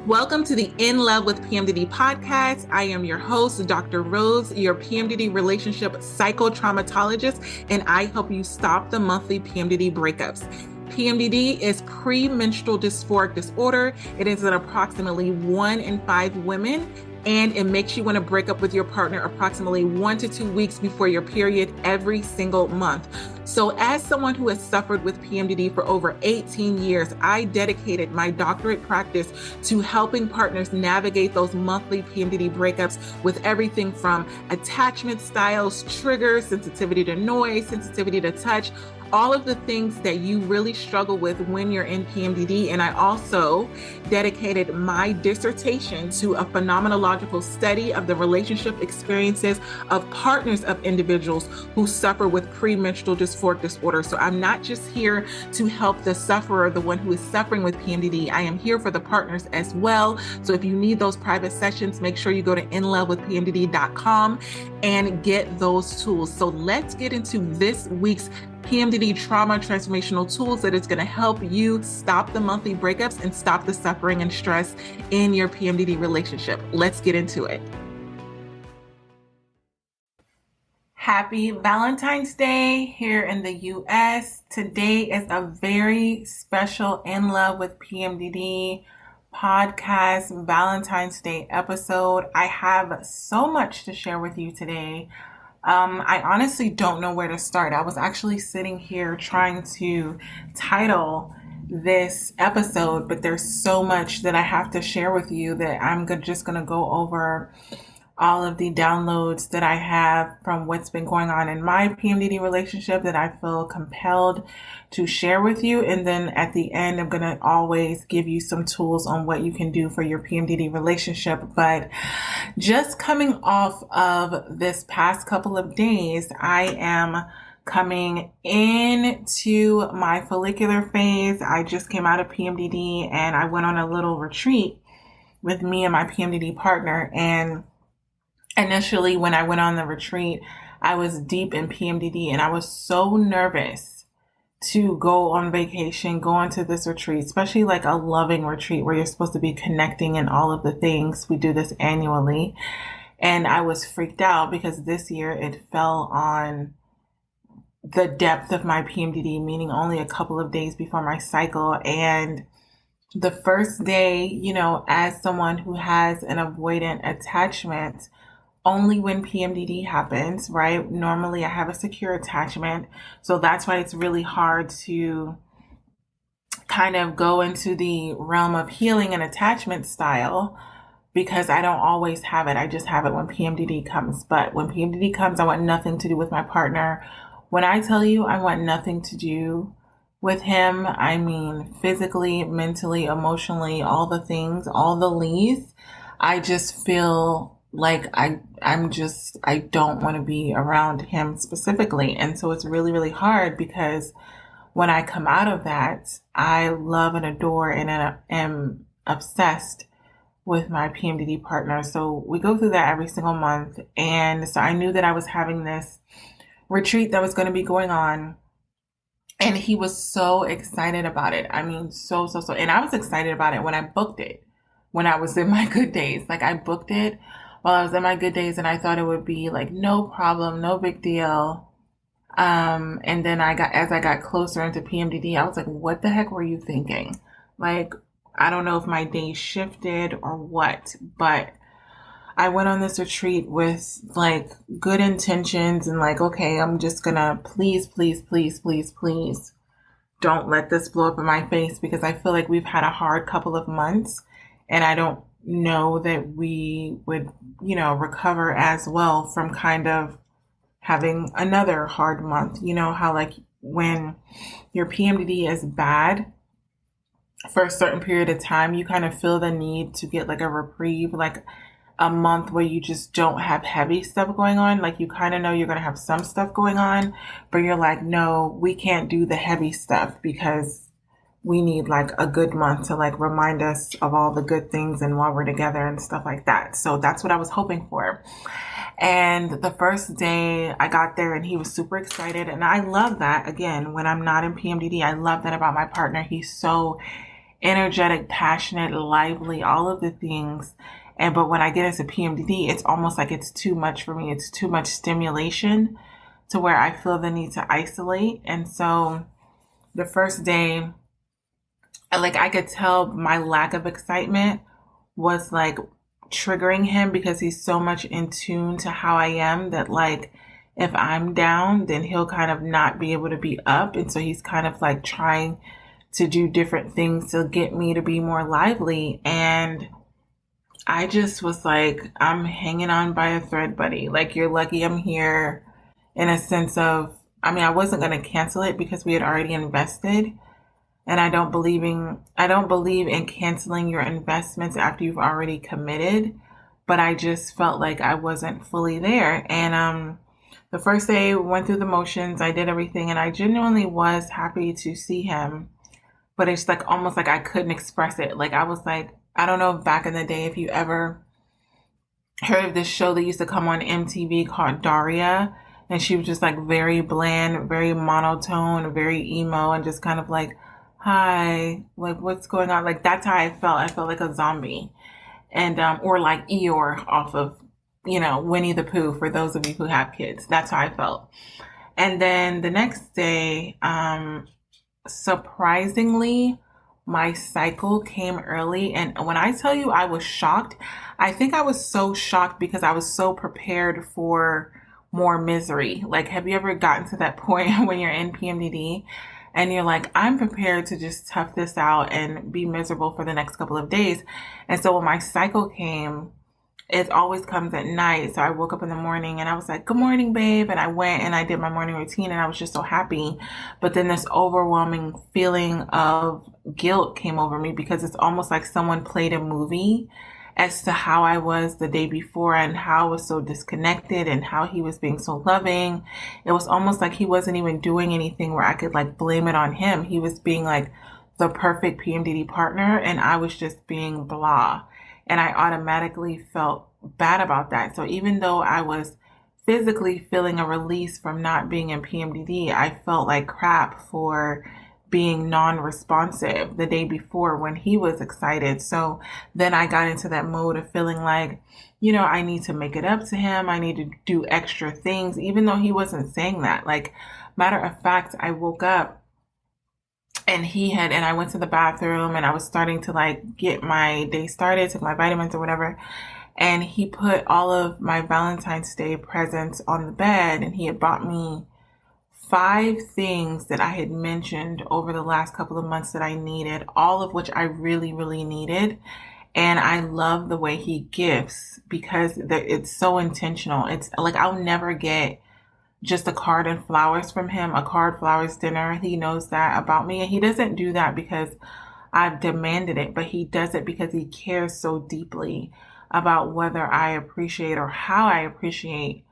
Welcome to the In Love with PMDD podcast. I am your host, Dr. Rose, your PMDD relationship psychotraumatologist, and I help you stop the monthly PMDD breakups. PMDD is premenstrual dysphoric disorder. It is in approximately 1 in 5 women, and it makes you want to break up with your partner approximately 1 to 2 weeks before your period every single month. So as someone who has suffered with PMDD for over 18 years, I dedicated my doctorate practice to helping partners navigate those monthly PMDD breakups with everything from attachment styles, triggers, sensitivity to noise, sensitivity to touch, all of the things that you really struggle with when you're in PMDD. And I also dedicated my dissertation to a phenomenological study of the relationship experiences of partners of individuals who suffer with premenstrual dysphoric disorder. So I'm not just here to help the sufferer, the one who is suffering with PMDD. I am here for the partners as well. So if you need those private sessions, make sure you go to inlovewithpmdd.com and get those tools. So let's get into this week's PMDD trauma transformational tools that is going to help you stop the monthly breakups and stop the suffering and stress in your PMDD relationship. Let's get into it. Happy Valentine's Day here in the US. Today is a very special In Love with PMDD podcast Valentine's Day episode. I have so much to share with you today. I honestly don't know where to start. I was actually sitting here trying to title this episode, but there's so much that I have to share with you that I'm just going to go over all of the downloads that I have from what's been going on in my PMDD relationship that I feel compelled to share with you. And then at the end, I'm going to always give you some tools on what you can do for your PMDD relationship. But just coming off of this past couple of days, I am coming into my follicular phase. I just came out of PMDD and I went on a little retreat with me and my PMDD partner. And initially, when I went on the retreat, I was deep in PMDD and I was so nervous to go on vacation, go into this retreat, especially like a loving retreat where you're supposed to be connecting and all of the things. We do this annually. And I was freaked out because this year it fell on the depth of my PMDD, meaning only a couple of days before my cycle. And the first day, as someone who has an avoidant attachment, only when PMDD happens, right? Normally I have a secure attachment. So that's why it's really hard to kind of go into the realm of healing and attachment style because I don't always have it. I just have it when PMDD comes. But when PMDD comes, I want nothing to do with my partner. When I tell you I want nothing to do with him, I mean physically, mentally, emotionally, all the things, all the leads. I just feel like I don't want to be around him specifically. And so it's really, really hard because when I come out of that, I love and adore and am obsessed with my PMDD partner. So we go through that every single month. And so I knew that I was having this retreat that was going to be going on. And he was so excited about it. I mean, so. And I was excited about it when I booked it, when I was in my good days. Like I booked it while I was in my good days and I thought it would be like no problem, no big deal. And then as I got closer into PMDD, I was like, what the heck were you thinking? Like, I don't know if my days shifted or what, but I went on this retreat with like good intentions and like, okay, I'm just gonna please don't let this blow up in my face because I feel like we've had a hard couple of months and I don't know that we would, recover as well from kind of having another hard month. You know how like when your PMDD is bad for a certain period of time, you kind of feel the need to get like a reprieve, like a month where you just don't have heavy stuff going on. Like you kind of know you're going to have some stuff going on, but you're like, no, we can't do the heavy stuff because we need like a good month to like remind us of all the good things and while we're together and stuff like that. So that's what I was hoping for. And the first day I got there and he was super excited. And I love that. Again, when I'm not in PMDD, I love that about my partner. He's so energetic, passionate, lively, all of the things. But when I get into PMDD, it's almost like it's too much for me. It's too much stimulation to where I feel the need to isolate. And so the first day, like I could tell my lack of excitement was like triggering him because he's so much in tune to how I am that like if I'm down, then he'll kind of not be able to be up. And so he's kind of like trying to do different things to get me to be more lively. And I just was like, I'm hanging on by a thread, buddy. Like, you're lucky I'm here in a sense of, I mean, I wasn't going to cancel it because we had already invested. And I don't believe in canceling your investments after you've already committed. But I just felt like I wasn't fully there. And the first day went through the motions, I did everything, and I genuinely was happy to see him. But it's like almost like I couldn't express it. Like I was like, I don't know if back in the day if you ever heard of this show that used to come on MTV called Daria. And she was just like very bland, very monotone, very emo, and just kind of like, hi, like what's going on? Like that's how I felt. I felt like a zombie. And or like Eeyore off of, Winnie the Pooh for those of you who have kids. That's how I felt. And then the next day, surprisingly, my cycle came early. And when I tell you I was shocked, I think I was so shocked because I was so prepared for more misery. Like, have you ever gotten to that point when you're in PMDD and you're like, I'm prepared to just tough this out and be miserable for the next couple of days? And so when my cycle came, it always comes at night. So I woke up in the morning and I was like, good morning, babe. And I went and I did my morning routine and I was just so happy. But then this overwhelming feeling of guilt came over me because it's almost like someone played a movie as to how I was the day before and how I was so disconnected and how he was being so loving. It was almost like he wasn't even doing anything where I could like blame it on him. He was being like the perfect PMDD partner and I was just being blah. And I automatically felt bad about that. So even though I was physically feeling a release from not being in PMDD, I felt like crap for being non-responsive the day before when he was excited. So then I got into that mode of feeling like, I need to make it up to him. I need to do extra things, even though he wasn't saying that. Like, matter of fact, I woke up and I went to the bathroom and I was starting to like get my day started, took my vitamins or whatever. And he put all of my Valentine's Day presents on the bed and he had bought me 5 things that I had mentioned over the last couple of months that I needed, all of which I really, really needed. And I love the way he gifts because it's so intentional. It's like I'll never get just a card and flowers from him, a card, flowers, dinner. He knows that about me. And he doesn't do that because I've demanded it, but he does it because he cares so deeply about whether I appreciate or how I appreciate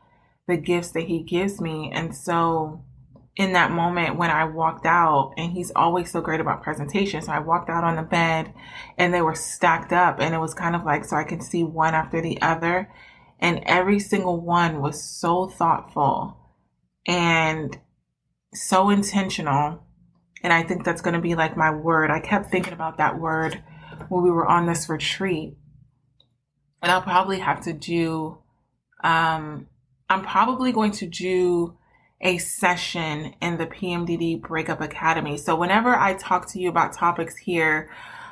the gifts that he gives me. And so in that moment when I walked out, and he's always so great about presentation. So I walked out on the bed and they were stacked up and it was kind of like, so I could see one after the other. And every single one was so thoughtful and so intentional. And I think that's going to be like my word. I kept thinking about that word when we were on this retreat. And I'll probably have to do, I'm probably going to do a session in the PMDD Breakup Academy. So whenever I talk to you about topics here,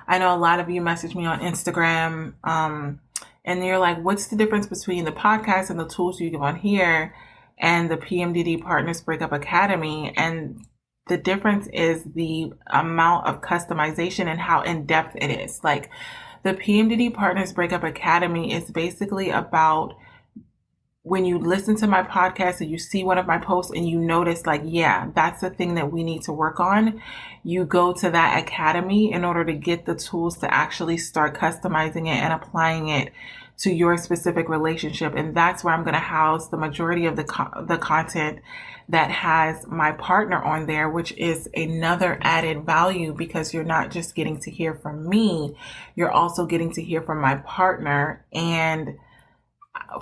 I know a lot of you message me on Instagram, and you're like, what's the difference between the podcast and the tools you give on here and the PMDD Partners Breakup Academy? And the difference is the amount of customization and how in-depth it is. Like, the PMDD Partners Breakup Academy is basically about when you listen to my podcast and you see one of my posts and you notice like, yeah, that's the thing that we need to work on. You go to that academy in order to get the tools to actually start customizing it and applying it to your specific relationship. And that's where I'm going to house the majority of the content that has my partner on there, which is another added value because you're not just getting to hear from me, you're also getting to hear from my partner. And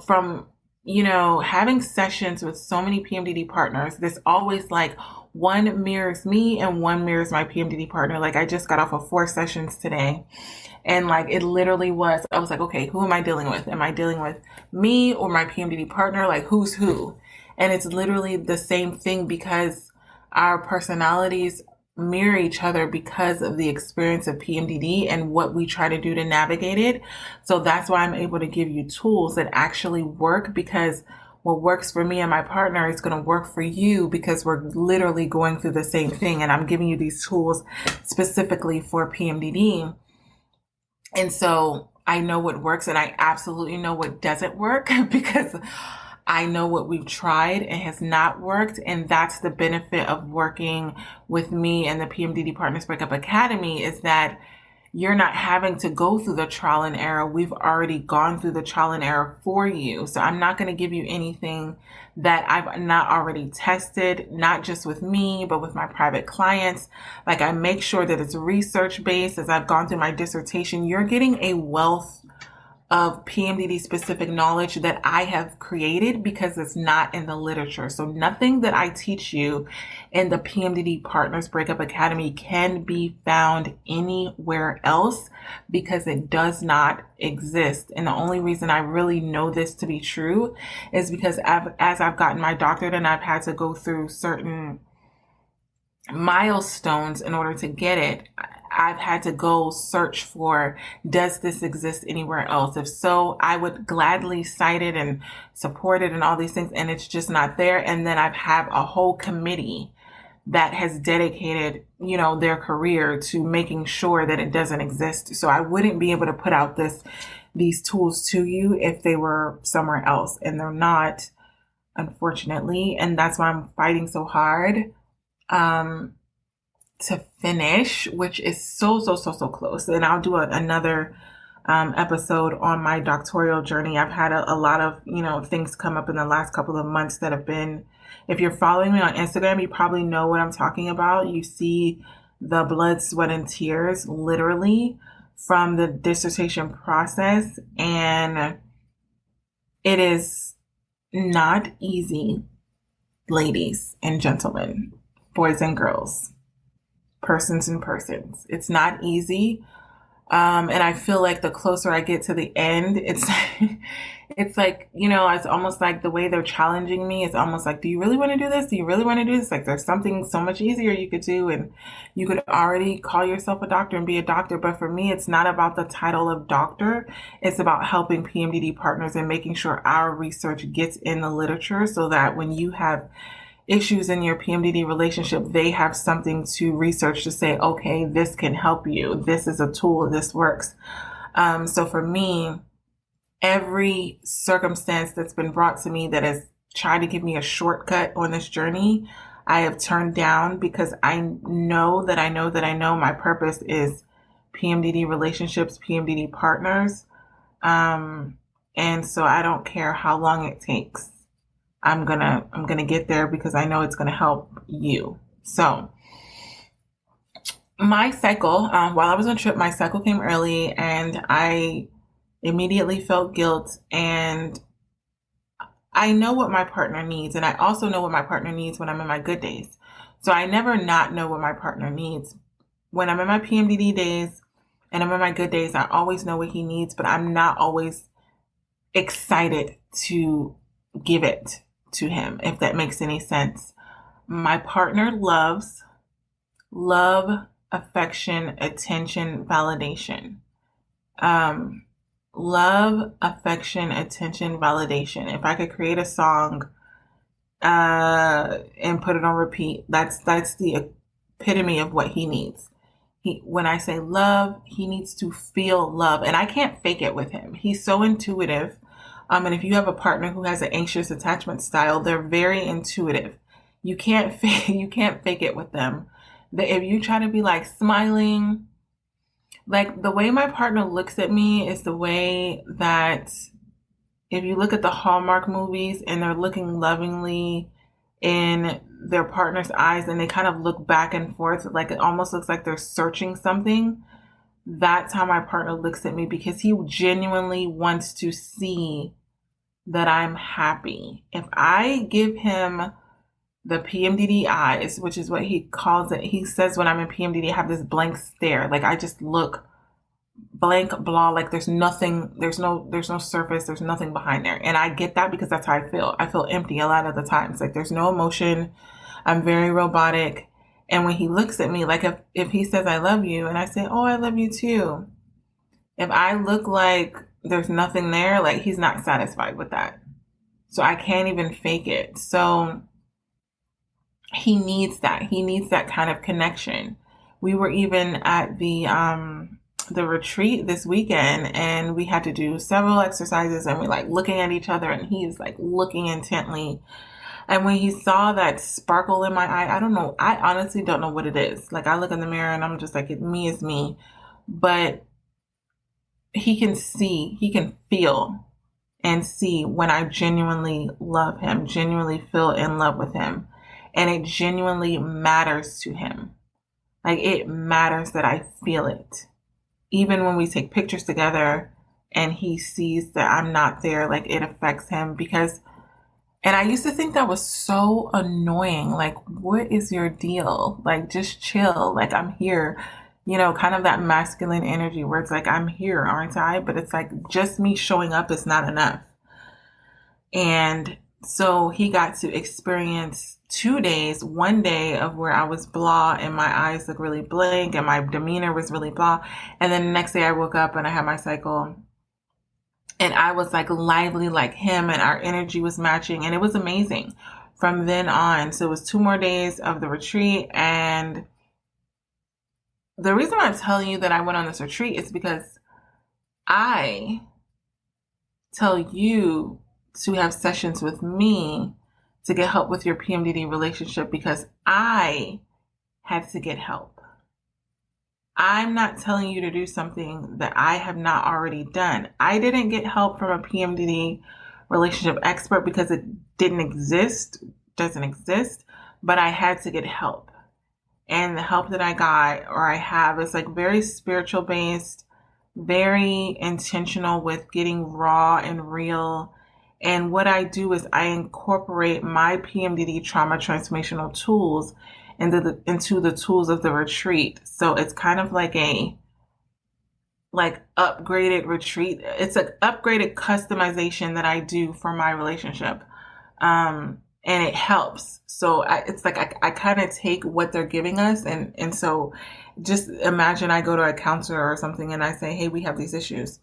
from having sessions with so many PMDD partners, there's always like one mirrors me and one mirrors my PMDD partner. Like I just got off of 4 sessions today. And like it literally was, I was like, okay, who am I dealing with? Am I dealing with me or my PMDD partner? Like who's who? And it's literally the same thing because our personalities mirror each other because of the experience of PMDD and what we try to do to navigate it. So that's why I'm able to give you tools that actually work, because what works for me and my partner is going to work for you because we're literally going through the same thing. And I'm giving you these tools specifically for PMDD. And so I know what works and I absolutely know what doesn't work because I know what we've tried and has not worked. And that's the benefit of working with me and the PMDD Partners Breakup Academy, is that you're not having to go through the trial and error. We've already gone through the trial and error for you. So I'm not going to give you anything that I've not already tested, not just with me, but with my private clients. Like I make sure that it's research based. As I've gone through my dissertation, you're getting a wealth of PMDD specific knowledge that I have created because it's not in the literature. So nothing that I teach you in the PMDD Partners Breakup Academy can be found anywhere else because it does not exist. And the only reason I really know this to be true is because as I've gotten my doctorate and I've had to go through certain milestones in order to get it, I've had to go search for, does this exist anywhere else? If so, I would gladly cite it and support it and all these things, and it's just not there. And then I've had a whole committee that has dedicated, their career to making sure that it doesn't exist. So I wouldn't be able to put out these tools to you if they were somewhere else, and they're not, unfortunately. And that's why I'm fighting so hard to finish, which is so close. And I'll do another episode on my doctoral journey. I've had a lot of, things come up in the last couple of months that have been, if you're following me on Instagram, you probably know what I'm talking about. You see the blood, sweat, and tears literally from the dissertation process. And it is not easy, ladies and gentlemen, boys and girls, persons and persons. It's not easy. And I feel like the closer I get to the end, it's like, it's almost like the way they're challenging me. It's almost like, do you really want to do this? Do you really want to do this? Like there's something so much easier you could do, and you could already call yourself a doctor and be a doctor. But for me, it's not about the title of doctor. It's about helping PMDD partners and making sure our research gets in the literature so that when you have issues in your PMDD relationship, they have something to research to say, okay, this can help you. This is a tool. This works. So for me, every circumstance that's been brought to me that has tried to give me a shortcut on this journey, I have turned down because I know my purpose is PMDD relationships, PMDD partners. And so I don't care how long it takes. I'm gonna get there because I know it's gonna help you. So my cycle, while I was on trip, my cycle came early and I immediately felt guilt, and I know what my partner needs. And I also know what my partner needs when I'm in my good days. So I never not know what my partner needs. When I'm in my PMDD days and I'm in my good days, I always know what he needs, but I'm not always excited to give it to him, if that makes any sense. My partner loves love, affection, attention, validation. Love, affection, attention, validation. If I could create a song and put it on repeat, that's the epitome of what he needs. When I say love, he needs to feel love, and I can't fake it with him. He's so intuitive. And if you have a partner who has an anxious attachment style, they're very intuitive. You can't fake it with them. If you try to be like smiling, like the way my partner looks at me is the way that if you look at the Hallmark movies and they're looking lovingly in their partner's eyes and they kind of look back and forth, like it almost looks like they're searching something. That's how my partner looks at me, because he genuinely wants to see that I'm happy. If I give him the PMDD eyes, which is what he calls it. He says when I'm in PMDD, I have this blank stare. Like I just look blank, blah, like there's nothing, there's no surface, there's nothing behind there. And I get that because that's how I feel. I feel empty a lot of the times. Like there's no emotion. I'm very robotic. And when he looks at me, like if he says I love you and I say, oh, I love you too. If I look like there's nothing there, like he's not satisfied with that. So I can't even fake it. So he needs that. He needs that kind of connection. We were even at the retreat this weekend and we had to do several exercises and we're like looking at each other and he's like looking intently. And when he saw that sparkle in my eye, I don't know. I honestly don't know what it is. Like I look in the mirror and I'm just like, me is me. But he can see, he can feel and see when I genuinely love him, genuinely feel in love with him. And it genuinely matters to him. Like it matters that I feel it. Even when we take pictures together and he sees that I'm not there, like it affects him because, and I used to think that was so annoying. Like, what is your deal? Like, just chill. Like, I'm here. You know, kind of that masculine energy where it's like, I'm here, aren't I? But it's like, just me showing up is not enough. And so he got to experience 2 days, one day of where I was blah and my eyes looked really blank and my demeanor was really blah. And then the next day I woke up and I had my cycle and I was like lively like him and our energy was matching and it was amazing from then on. So it was 2 more days of the retreat. And the reason why I'm telling you that I went on this retreat is because I tell you to have sessions with me to get help with your PMDD relationship because I had to get help. I'm not telling you to do something that I have not already done. I didn't get help from a PMDD relationship expert because it doesn't exist, but I had to get help. And the help that I got or I have is like very spiritual based, very intentional with getting raw and real. And what I do is I incorporate my PMDD trauma transformational tools into the tools of the retreat. So it's kind of like a upgraded retreat. It's an upgraded customization that I do for my relationship. And it helps. So it's like I kind of take what they're giving us. And so just imagine I go to a counselor or something and I say, hey, we have these issues.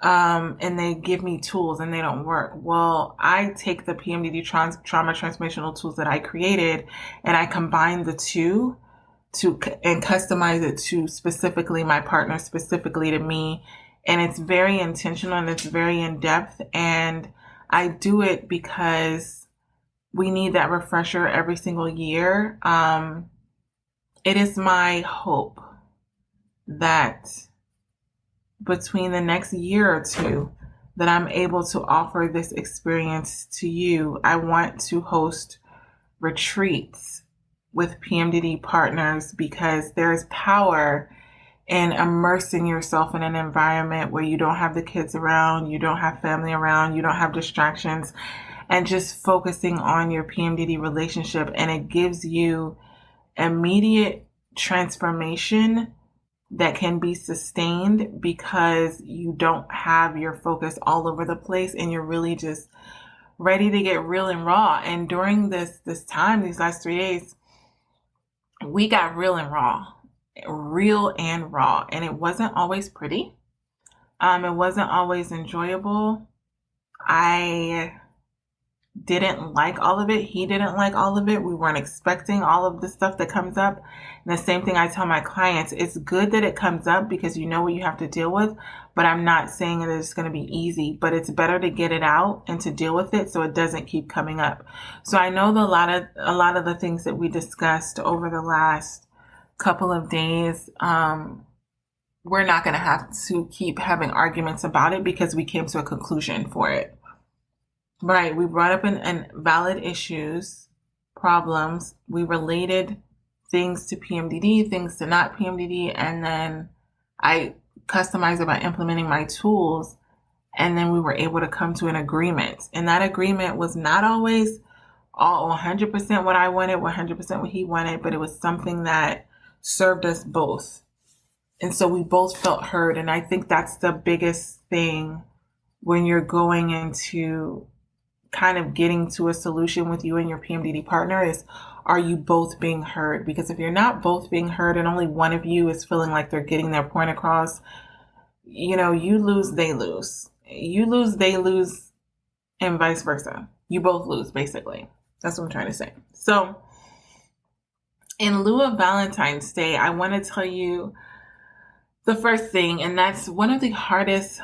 And they give me tools and they don't work. Well, I take the PMDD trauma transformational tools that I created and I combine the two and customize it to specifically my partner, specifically to me. And it's very intentional and it's very in depth. And I do it because we need that refresher every single year. It is my hope that between the next year or two that I'm able to offer this experience to you. I want to host retreats with PMDD partners because there's power in immersing yourself in an environment where you don't have the kids around, you don't have family around, you don't have distractions, and just focusing on your PMDD relationship. And it gives you immediate transformation that can be sustained because you don't have your focus all over the place and you're really just ready to get real and raw. And during this time, these last 3 days, we got real and raw. And it wasn't always pretty. It wasn't always enjoyable. I didn't like all of it. He didn't like all of it. We weren't expecting all of the stuff that comes up. And the same thing I tell my clients, it's good that it comes up because you know what you have to deal with, but I'm not saying that it's going to be easy, but it's better to get it out and to deal with it so it doesn't keep coming up. So I know a lot of the things that we discussed over the last couple of days, we're not going to have to keep having arguments about it because we came to a conclusion for it. Right. We brought up in valid issues, problems. We related things to PMDD, things to not PMDD. And then I customized it by implementing my tools. And then we were able to come to an agreement. And that agreement was not always all 100% what I wanted, 100% what he wanted, but it was something that served us both. And so we both felt heard. And I think that's the biggest thing when you're going into kind of getting to a solution with you and your PMDD partner is, are you both being heard? Because if you're not both being heard and only one of you is feeling like they're getting their point across, you lose, they lose. You lose, they lose, and vice versa. You both lose, basically. That's what I'm trying to say. So in lieu of Valentine's Day, I want to tell you the first thing, and that's one of the hardest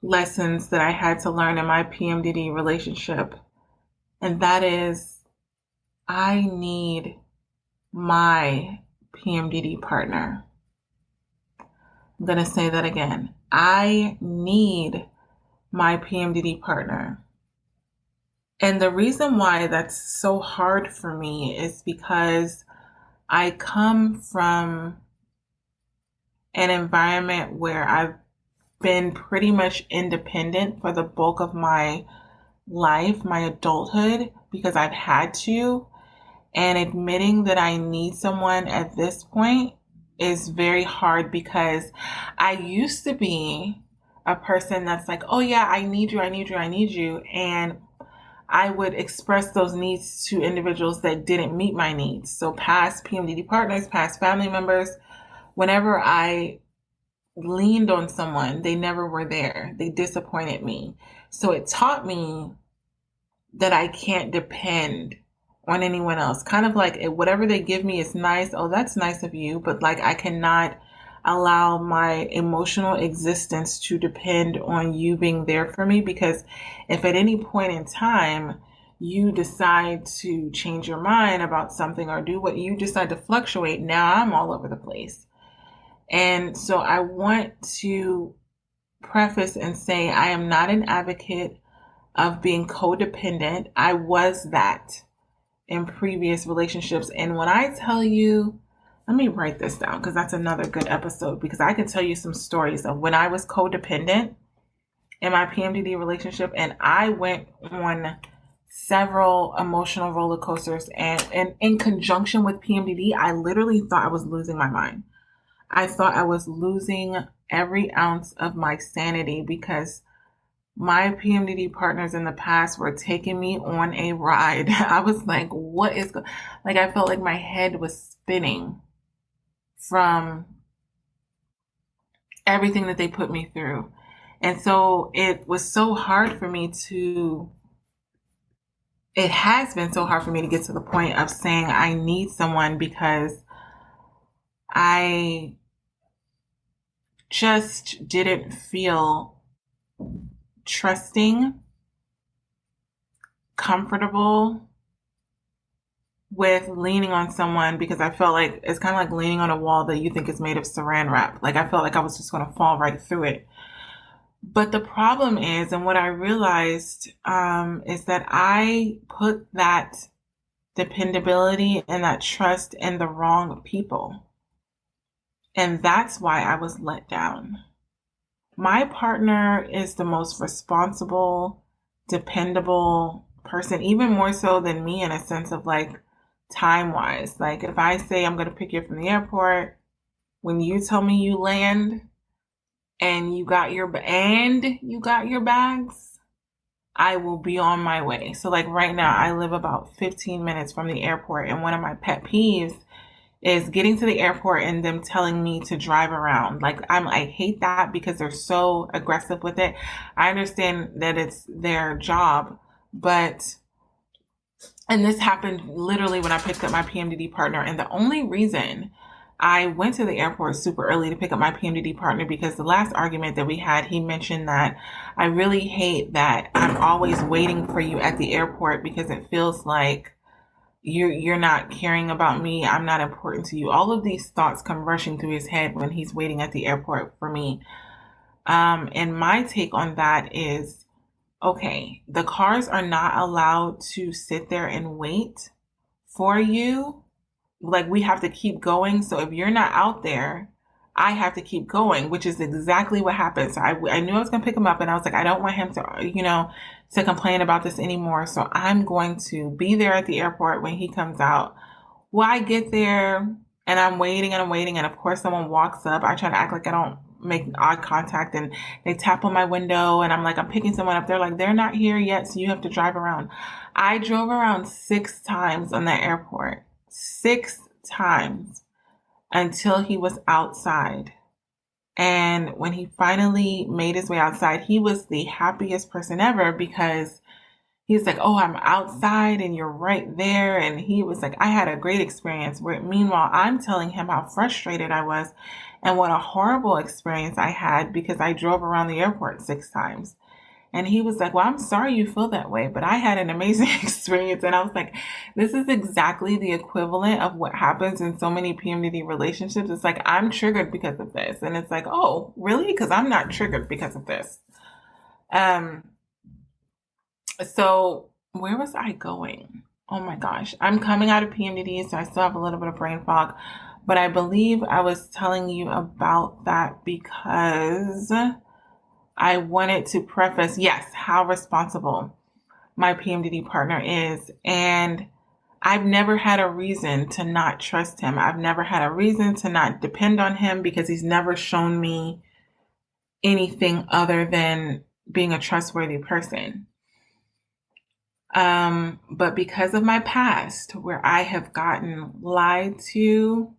lessons that I had to learn in my PMDD relationship. And that is, I need my PMDD partner. I'm going to say that again. I need my PMDD partner. And the reason why that's so hard for me is because I come from an environment where I've been pretty much independent for the bulk of my life, my adulthood, because I've had to. And admitting that I need someone at this point is very hard because I used to be a person that's like, oh yeah, I need you, I need you, I need you. And I would express those needs to individuals that didn't meet my needs. So past PMDD partners, past family members, whenever I leaned on someone, they never were there. They disappointed me. So it taught me that I can't depend on anyone else. Kind of like whatever they give me is nice. Oh, that's nice of you. But like I cannot allow my emotional existence to depend on you being there for me, because if at any point in time you decide to change your mind about something or do what you decide to fluctuate, now I'm all over the place. And so I want to preface and say I am not an advocate of being codependent. I was that in previous relationships. And when I tell you, let me write this down because that's another good episode, because I can tell you some stories of when I was codependent in my PMDD relationship, and I went on several emotional roller coasters, and in conjunction with PMDD, I literally thought I was losing my mind. I thought I was losing every ounce of my sanity because my PMDD partners in the past were taking me on a ride. I was like, what is like, I felt like my head was spinning from everything that they put me through. And so it was so hard for me it has been so hard for me to get to the point of saying I need someone, because I just didn't feel trusting, comfortable with leaning on someone, because I felt like it's kind of like leaning on a wall that you think is made of saran wrap. Like I felt like I was just going to fall right through it. But the problem is, and what I realized is that I put that dependability and that trust in the wrong people. And that's why I was let down. My partner is the most responsible, dependable person, even more so than me in a sense of like time-wise. Like if I say I'm going to pick you up from the airport, when you tell me you land and you got your bags, I will be on my way. So like right now, I live about 15 minutes from the airport, and one of my pet peeves is getting to the airport and them telling me to drive around. Like I hate that because they're so aggressive with it. I understand that it's their job, and this happened literally when I picked up my PMDD partner. And the only reason I went to the airport super early to pick up my PMDD partner, because the last argument that we had, he mentioned that I really hate that I'm always waiting for you at the airport because it feels like you're not caring about me. I'm not important to you. All of these thoughts come rushing through his head when he's waiting at the airport for me. And my take on that is, okay, the cars are not allowed to sit there and wait for you. Like we have to keep going. So if you're not out there, I have to keep going, which is exactly what happened. So I knew I was going to pick him up, and I was like, I don't want him to complain about this anymore. So I'm going to be there at the airport when he comes out. Well, I get there and I'm waiting and I'm waiting. And of course, someone walks up. I try to act like I don't make eye contact, and they tap on my window, and I'm like, I'm picking someone up. They're like, they're not here yet, so you have to drive around. I drove around 6 times on that airport, 6 times, until he was outside. And when he finally made his way outside, he was the happiest person ever because he's like, oh, I'm outside and you're right there. And he was like, I had a great experience. Meanwhile, I'm telling him how frustrated I was and what a horrible experience I had because I drove around the airport 6 times. And he was like, well, I'm sorry you feel that way, but I had an amazing experience. And I was like, this is exactly the equivalent of what happens in so many PMDD relationships. It's like, I'm triggered because of this. And it's like, oh, really? Because I'm not triggered because of this. So where was I going? Oh my gosh. I'm coming out of PMDD, so I still have a little bit of brain fog. But I believe I was telling you about that because I wanted to preface, yes, how responsible my PMDD partner is. And I've never had a reason to not trust him. I've never had a reason to not depend on him because he's never shown me anything other than being a trustworthy person. But because of my past, where I have gotten lied to,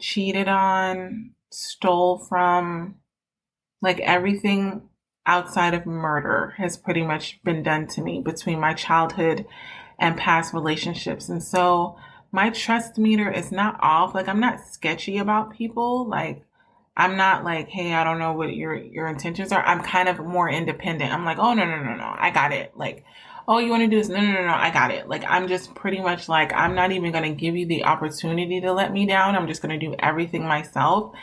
cheated on, stole from, like everything outside of murder has pretty much been done to me between my childhood and past relationships. And so my trust meter is not off. Like I'm not sketchy about people. Like I'm not like, hey, I don't know what your intentions are. I'm kind of more independent. I'm like, oh no, I got it. Like, oh, you want to do this? No, I got it. Like I'm just pretty much like I'm not even gonna give you the opportunity to let me down. I'm just gonna do everything myself.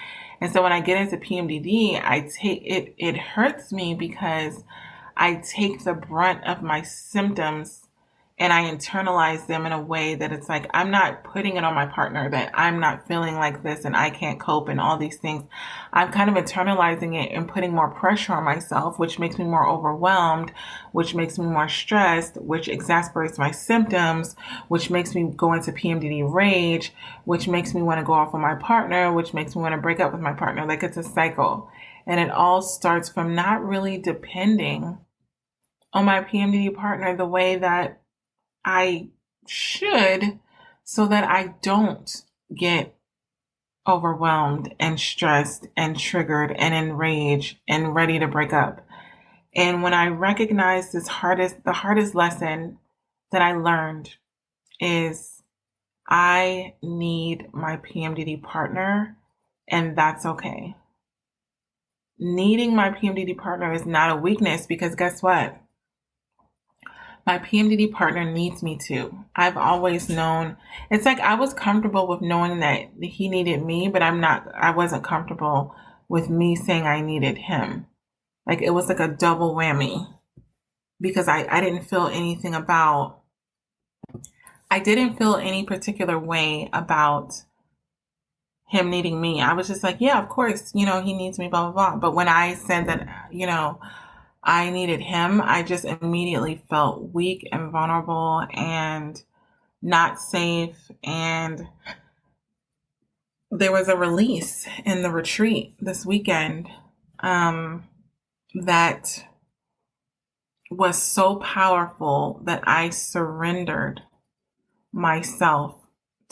And so when I get into PMDD, I take it, it hurts me because I take the brunt of my symptoms and I internalize them in a way that it's like I'm not putting it on my partner that I'm not feeling like this and I can't cope and all these things. I'm kind of internalizing it and putting more pressure on myself, which makes me more overwhelmed, which makes me more stressed, which exasperates my symptoms, which makes me go into PMDD rage, which makes me want to go off on my partner, which makes me want to break up with my partner. Like it's a cycle. And it all starts from not really depending on my PMDD partner the way that I should, so that I don't get overwhelmed and stressed and triggered and enraged and ready to break up. And when I recognize the hardest lesson that I learned is I need my PMDD partner, and that's okay. Needing my PMDD partner is not a weakness because guess what? My PMDD partner needs me too. I've always known, it's like I was comfortable with knowing that he needed me, but I wasn't comfortable with me saying I needed him. Like it was like a double whammy because I didn't feel I didn't feel any particular way about him needing me. I was just like, yeah, of course, he needs me, blah, blah, blah. But when I said that, I needed him, I just immediately felt weak and vulnerable and not safe. And there was a release in the retreat this weekend that was so powerful that I surrendered myself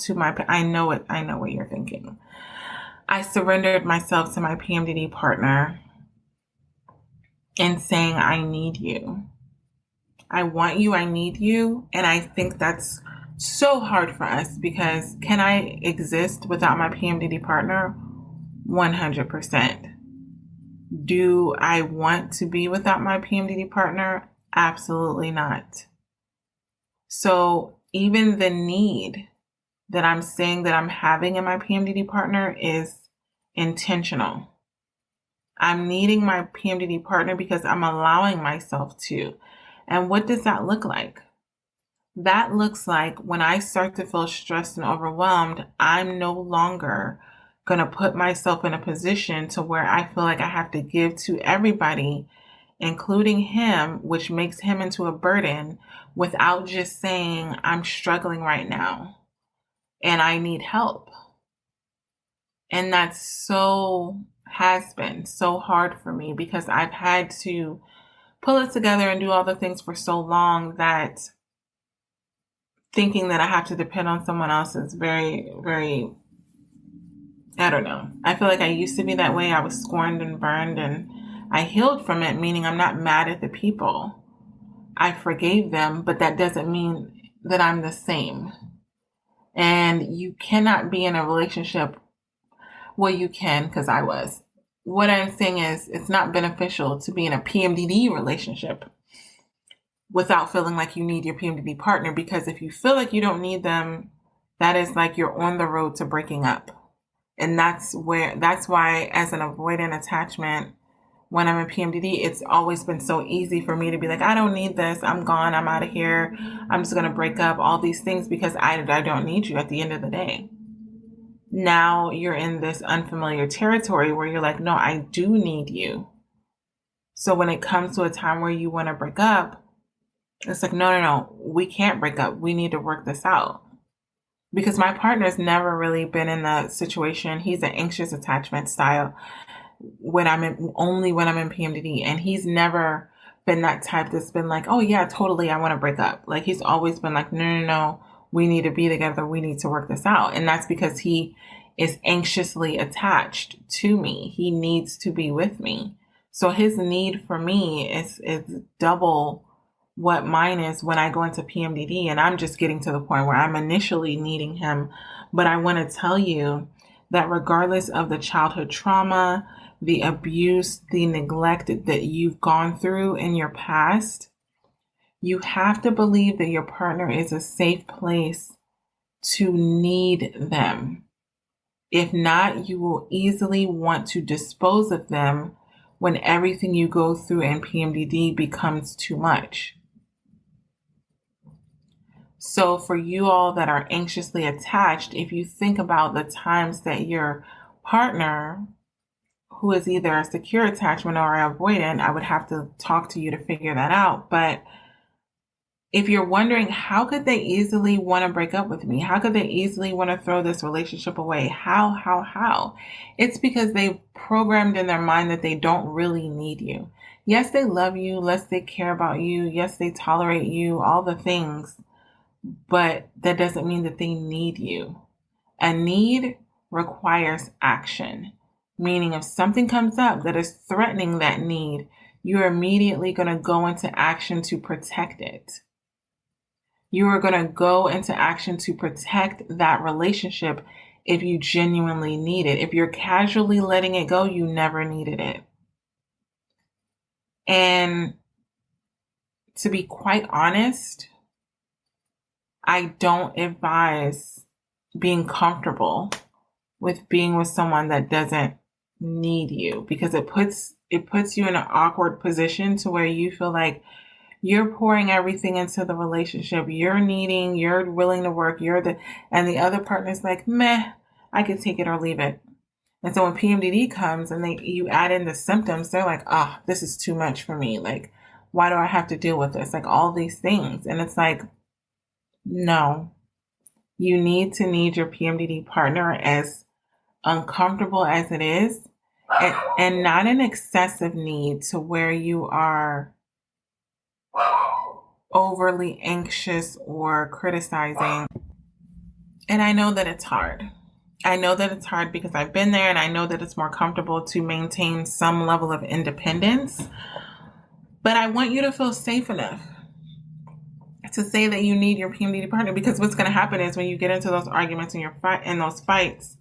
to I know what you're thinking. I surrendered myself to my PMDD partner and saying, I need you. I want you. I need you. And I think that's so hard for us because can I exist without my PMDD partner? 100%. Do I want to be without my PMDD partner? Absolutely not. So even the need that I'm saying that I'm having in my PMDD partner is intentional. I'm needing my PMDD partner because I'm allowing myself to. And what does that look like? That looks like when I start to feel stressed and overwhelmed, I'm no longer going to put myself in a position to where I feel like I have to give to everybody, including him, which makes him into a burden, without just saying, I'm struggling right now and I need help. And has been so hard for me because I've had to pull it together and do all the things for so long that thinking that I have to depend on someone else is very, very, I don't know. I feel like I used to be that way. I was scorned and burned, and I healed from it, meaning I'm not mad at the people. I forgave them, but that doesn't mean that I'm the same. And you cannot be in a relationship. Well, you can, because I was. What I'm saying is it's not beneficial to be in a PMDD relationship without feeling like you need your PMDD partner, because if you feel like you don't need them, that is like you're on the road to breaking up. And that's why as an avoidant attachment, when I'm in PMDD, it's always been so easy for me to be like, I don't need this. I'm gone. I'm out of here. I'm just going to break up, all these things, because I don't need you at the end of the day. Now you're in this unfamiliar territory where you're like, no, I do need you. So when it comes to a time where you want to break up, it's like, no, we can't break up. We need to work this out. Because my partner's never really been in the situation. He's an anxious attachment style only when I'm in PMDD. And he's never been that type that's been like, oh yeah, totally, I want to break up. Like, he's always been like, no, we need to be together. We need to work this out. And that's because he is anxiously attached to me. He needs to be with me. So his need for me is double what mine is when I go into PMDD, and I'm just getting to the point where I'm initially needing him. But I want to tell you that regardless of the childhood trauma, the abuse, the neglect that you've gone through in your past, you have to believe that your partner is a safe place to need them. If not, you will easily want to dispose of them when everything you go through in PMDD becomes too much. So for you all that are anxiously attached, if you think about the times that your partner, who is either a secure attachment or avoidant, I would have to talk to you to figure that out. But if you're wondering, how could they easily want to break up with me? How could they easily want to throw this relationship away? How? It's because they've programmed in their mind that they don't really need you. Yes, they love you. Yes, they care about you. Yes, they tolerate you, all the things. But that doesn't mean that they need you. A need requires action, meaning if something comes up that is threatening that need, you're immediately going to go into action to protect it. You are going to go into action to protect that relationship if you genuinely need it. If you're casually letting it go, you never needed it. And to be quite honest, I don't advise being comfortable with being with someone that doesn't need you, because it puts you in an awkward position to where you feel like you're pouring everything into the relationship. You're willing to work, and the other partner's like, meh, I could take it or leave it. And so when PMDD comes and you add in the symptoms, they're like, this is too much for me. Like, why do I have to deal with this? Like, all these things. And it's like, no, you need your PMDD partner, as uncomfortable as it is, and not an excessive need to where you are overly anxious or criticizing. And I know that it's hard. Because I've been there, and I know that it's more comfortable to maintain some level of independence. But I want you to feel safe enough to say that you need your PMDD partner, because what's going to happen is when you get into those arguments and those fights,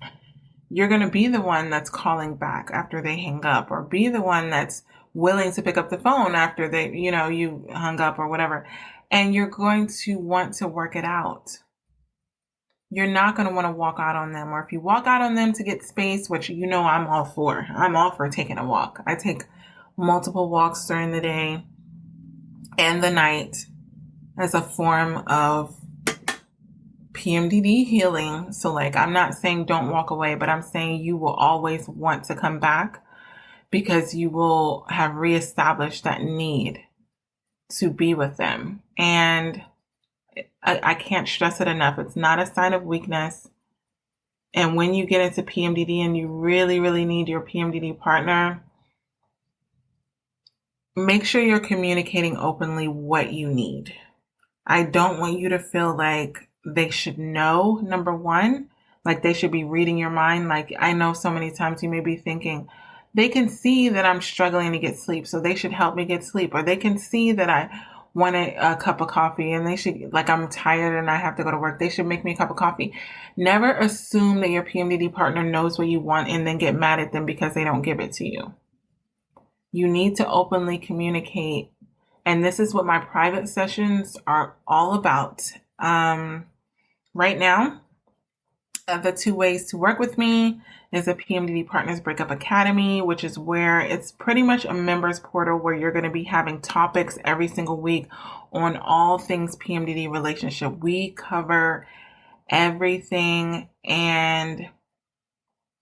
you're going to be the one that's calling back after they hang up, or be the one that's willing to pick up the phone after you hung up or whatever. And you're going to want to work it out. You're not going to want to walk out on them. Or if you walk out on them to get space, which I'm all for. I'm all for taking a walk. I take multiple walks during the day and the night as a form of PMDD healing. So like, I'm not saying don't walk away, but I'm saying you will always want to come back because you will have reestablished that need to be with them. And I can't stress it enough. It's not a sign of weakness. And when you get into PMDD and you really, really need your PMDD partner, make sure you're communicating openly what you need. I don't want you to feel like they should know, number one, like they should be reading your mind. Like I know so many times you may be thinking, they can see that I'm struggling to get sleep, so they should help me get sleep. Or they can see that I want a cup of coffee and they should, like I'm tired and I have to go to work, they should make me a cup of coffee. Never assume that your PMDD partner knows what you want and then get mad at them because they don't give it to you. You need to openly communicate. And this is what my private sessions are all about. Right now, the 2 ways to work with me is a PMDD Partners Breakup Academy, which is where it's pretty much a members portal where you're going to be having topics every single week on all things PMDD relationship. We cover everything, and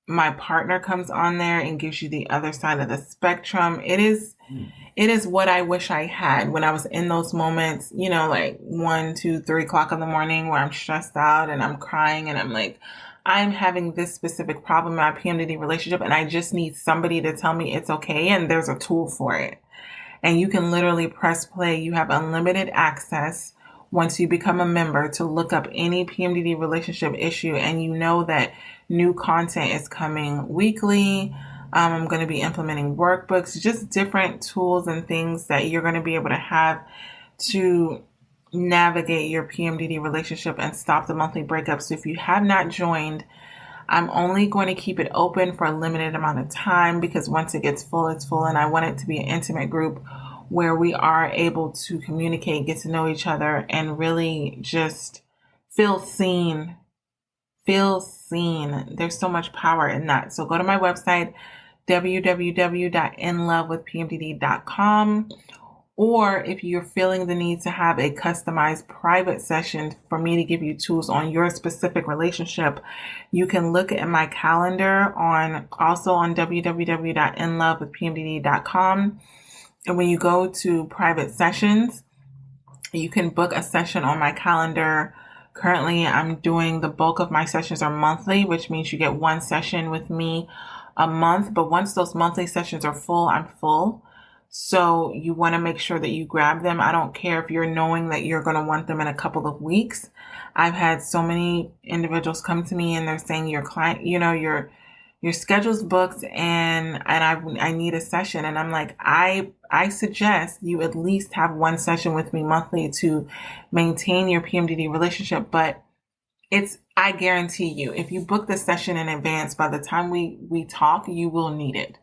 my partner comes on there and gives you the other side of the spectrum. It is what I wish I had when I was in those moments, like 1, 2, 3 o'clock in the morning where I'm stressed out and I'm crying and I'm like, I'm having this specific problem in my PMDD relationship and I just need somebody to tell me it's okay, and there's a tool for it. And you can literally press play. You have unlimited access once you become a member to look up any PMDD relationship issue, and you know that new content is coming weekly. I'm going to be implementing workbooks, just different tools and things that you're going to be able to have to navigate your PMDD relationship and stop the monthly breakups. So if you have not joined, I'm only going to keep it open for a limited amount of time because once it gets full, it's full. And I want it to be an intimate group where we are able to communicate, get to know each other, and really just feel seen. There's so much power in that. So go to my website, www.inlovewithpmdd.com. Or if you're feeling the need to have a customized private session for me to give you tools on your specific relationship, you can look at my calendar on www.inlovewithpmdd.com. And when you go to private sessions, you can book a session on my calendar. Currently, I'm doing the bulk of my sessions are monthly, which means you get one session with me a month. But once those monthly sessions are full, I'm full. So you want to make sure that you grab them. I don't care if you're knowing that you're going to want them in a couple of weeks. I've had so many individuals come to me and they're saying your client, your schedule's booked and I need a session. And I'm like, I suggest you at least have one session with me monthly to maintain your PMDD relationship. But I guarantee you, if you book the session in advance, by the time we talk, you will need it.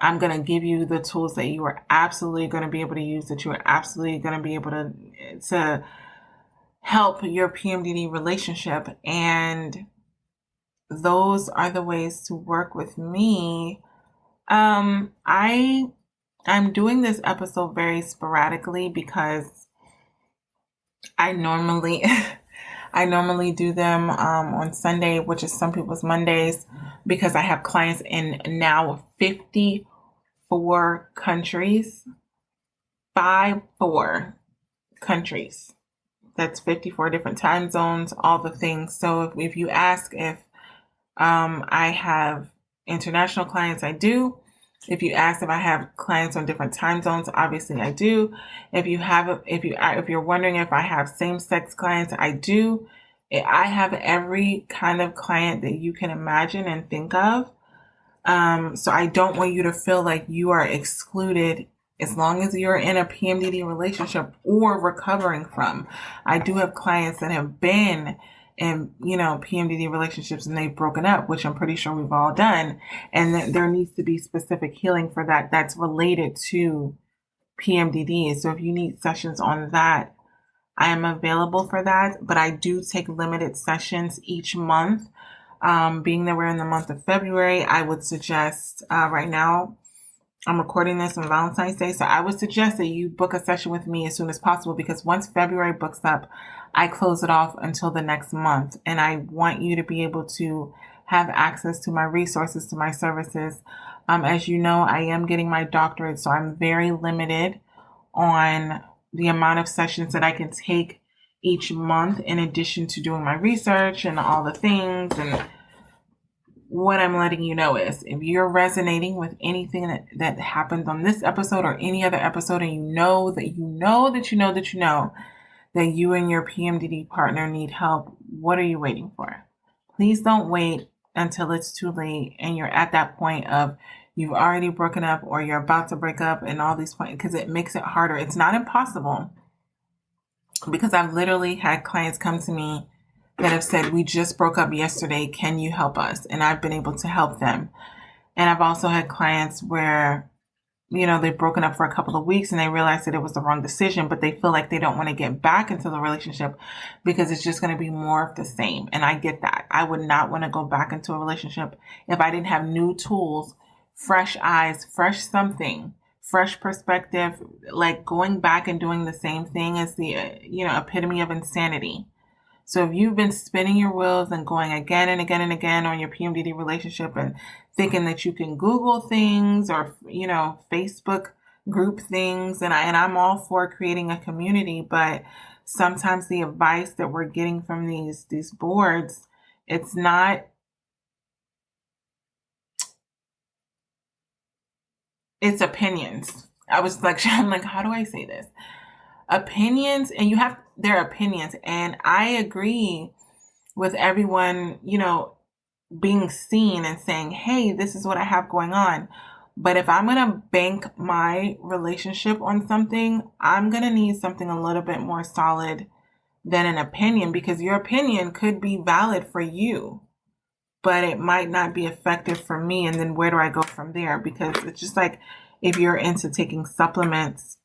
I'm going to give you the tools that you are absolutely going to be able to use, that you are absolutely going to be able to help your PMDD relationship. And those are the ways to work with me. I'm doing this episode very sporadically because I normally do them on Sunday, which is some people's Mondays, because I have clients in now 54 countries. 54 countries. That's 54 different time zones, all the things. So if you ask if I have international clients, I do. If you ask if I have clients on different time zones, obviously I do. If you're wondering if I have same-sex clients, I do. I have every kind of client that you can imagine and think of. So I don't want you to feel like you are excluded as long as you're in a PMDD relationship or recovering from. I do have clients that have been in, PMDD relationships and they've broken up, which I'm pretty sure we've all done. And there needs to be specific healing for that that's related to PMDD. So if you need sessions on that, I am available for that, but I do take limited sessions each month. Being that we're in the month of February, I would suggest right now I'm recording this on Valentine's Day, so I would suggest that you book a session with me as soon as possible, because once February books up, I close it off until the next month. And I want you to be able to have access to my resources, to my services. As you know, I am getting my doctorate, so I'm very limited on the amount of sessions that I can take each month, in addition to doing my research and all the things. And what I'm letting you know is, if you're resonating with anything that happened on this episode or any other episode, and you know that you and your PMDD partner need help, what are you waiting for? Please don't wait until it's too late and you're at that point of you've already broken up or you're about to break up, and all these points, because it makes it harder. It's not impossible, because I've literally had clients come to me that have said, we just broke up yesterday, can you help us? And I've been able to help them. And I've also had clients where, they've broken up for a couple of weeks and they realize that it was the wrong decision, but they feel like they don't want to get back into the relationship because it's just going to be more of the same. And I get that. I would not want to go back into a relationship if I didn't have new tools, fresh eyes, fresh something, fresh perspective. Like, going back and doing the same thing is the, epitome of insanity. So if you've been spinning your wheels and going again and again and again on your PMDD relationship and thinking that you can Google things or, Facebook group things, and I'm all for creating a community, but sometimes the advice that we're getting from these boards, it's opinions. I'm like, how do I say this? Opinions, and you have their opinions. And I agree with everyone, being seen and saying, hey, this is what I have going on. But if I'm going to bank my relationship on something, I'm going to need something a little bit more solid than an opinion, because your opinion could be valid for you, but it might not be effective for me. And then where do I go from there? Because it's just like, if you're into taking supplements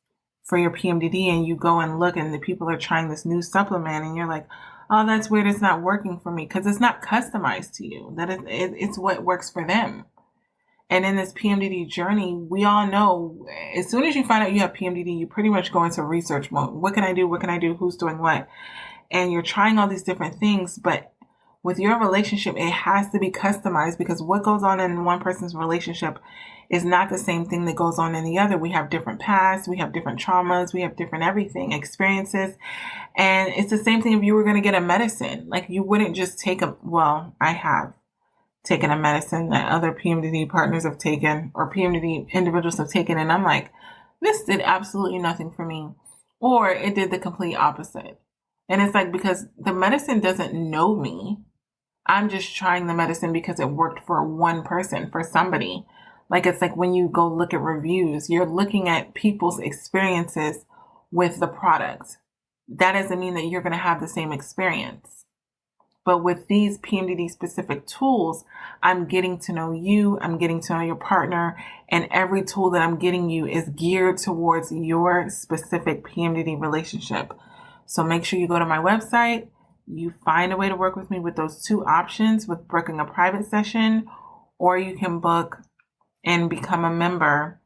for your PMDD and you go and look and the people are trying this new supplement and you're like, oh, that's weird, it's not working for me, because it's not customized to you. It's what works for them. And in this PMDD journey, we all know, as soon as you find out you have PMDD, you pretty much go into research mode. What can I do? What can I do? Who's doing what? And you're trying all these different things, but with your relationship, it has to be customized, because what goes on in one person's relationship is not the same thing that goes on in the other. We have different pasts, we have different traumas, we have different everything, experiences. And it's the same thing if you were going to get a medicine. Like, you wouldn't just I have taken a medicine that other PMDD partners have taken, or PMDD individuals have taken, and I'm like, this did absolutely nothing for me. Or it did the complete opposite. And it's like, because the medicine doesn't know me. I'm just trying the medicine because it worked for one person, for somebody. Like, it's like when you go look at reviews, you're looking at people's experiences with the product. That doesn't mean that you're going to have the same experience. But with these PMDD specific tools, I'm getting to know you, I'm getting to know your partner, and every tool that I'm getting you is geared towards your specific PMDD relationship. So make sure you go to my website, you find a way to work with me with those two options, with booking a private session, or you can book and become a member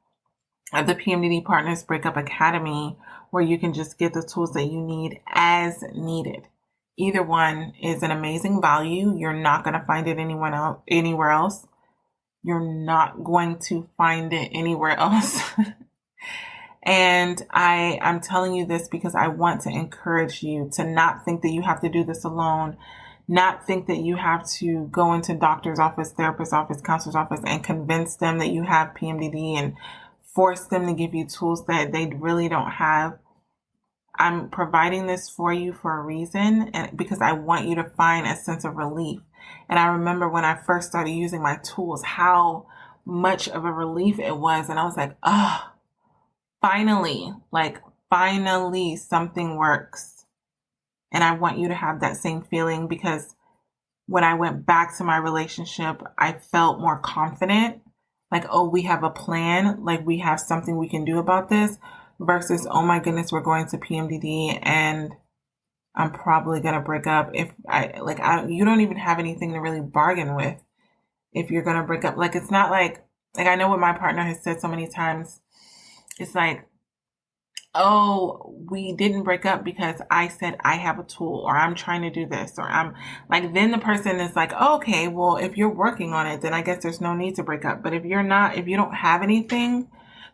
of the PMDD Partners Breakup Academy, where you can just get the tools that you need as needed. Either one is an amazing value. You're not going to find it anywhere else. You're not going to find it anywhere else. And I'm telling you this because I want to encourage you to not think that you have to do this alone, not think that you have to go into doctor's office, therapist's office, counselor's office, and convince them that you have PMDD and force them to give you tools that they really don't have. I'm providing this for you for a reason, and because I want you to find a sense of relief. And I remember when I first started using my tools, how much of a relief it was. And I was like, oh, finally something works. And I want you to have that same feeling, because when I went back to my relationship, I felt more confident. Like, oh, we have a plan. Like, we have something we can do about this, versus, oh my goodness, we're going to PMDD and I'm probably going to break up. You don't even have anything to really bargain with if you're going to break up. Like, it's not like Like, I know what my partner has said so many times. It's like, oh, we didn't break up because I said I have a tool, or I'm trying to do this, or I'm like, then the person is like, oh, okay, well, if you're working on it, then I guess there's no need to break up. But if you're not, if you don't have anything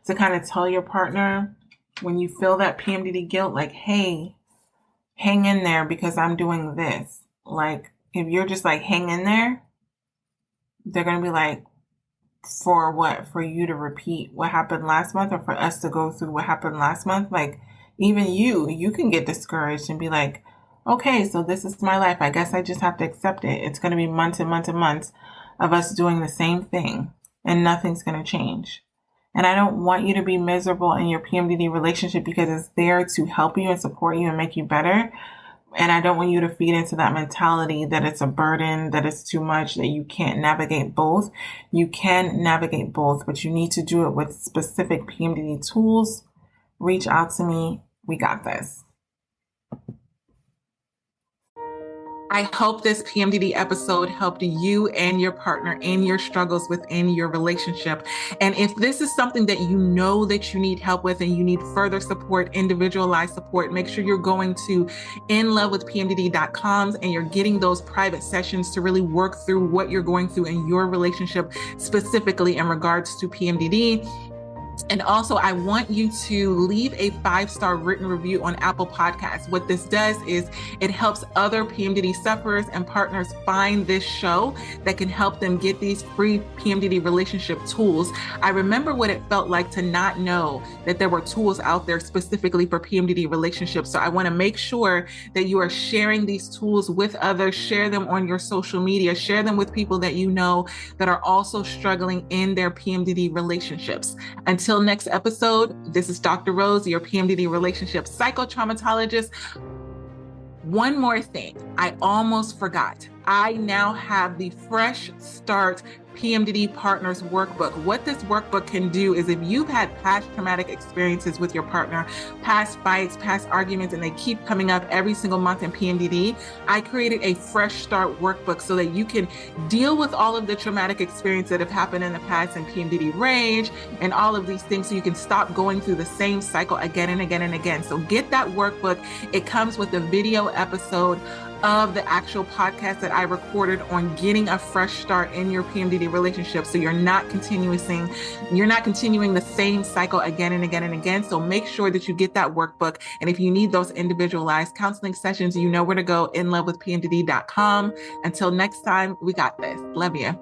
to kind of tell your partner when you feel that PMDD guilt, like, hey, hang in there because I'm doing this. Like, if you're just like, hang in there, they're going to be like, for what? For you to repeat what happened last month, or for us to go through what happened last month? Like, even you can get discouraged and be like, okay, so this is my life. I guess I just have to accept it. It's going to be months and months and months of us doing the same thing, and nothing's going to change. And I don't want you to be miserable in your PMDD relationship, because it's there to help you and support you and make you better. And I don't want you to feed into that mentality that it's a burden, that it's too much, that you can't navigate both. You can navigate both, but you need to do it with specific PMDD tools. Reach out to me. We got this. I hope this PMDD episode helped you and your partner in your struggles within your relationship. And if this is something that you know that you need help with, and you need further support, individualized support, make sure you're going to inlovewithpmdd.com and you're getting those private sessions to really work through what you're going through in your relationship, specifically in regards to PMDD. And also, I want you to leave a 5-star written review on Apple Podcasts. What this does is it helps other PMDD sufferers and partners find this show that can help them get these free PMDD relationship tools. I remember what it felt like to not know that there were tools out there specifically for PMDD relationships. So I want to make sure that you are sharing these tools with others. Share them on your social media. Share them with people that you know that are also struggling in their PMDD relationships. Until next episode, this is Dr. Rose, your PMDD relationship psychotraumatologist. One more thing, I almost forgot. I now have the Fresh Start PMDD Partners Workbook. What this workbook can do is, if you've had past traumatic experiences with your partner, past fights, past arguments, and they keep coming up every single month in PMDD, I created a Fresh Start Workbook so that you can deal with all of the traumatic experiences that have happened in the past in PMDD rage and all of these things, so you can stop going through the same cycle again and again and again. So get that workbook. It comes with a video episode of the actual podcast that I recorded on getting a fresh start in your PMDD relationship, so you're not continuing the same cycle again and again and again. So make sure that you get that workbook. And if you need those individualized counseling sessions, you know where to go, inlovewithpmdd.com. Until next time, we got this. Love you.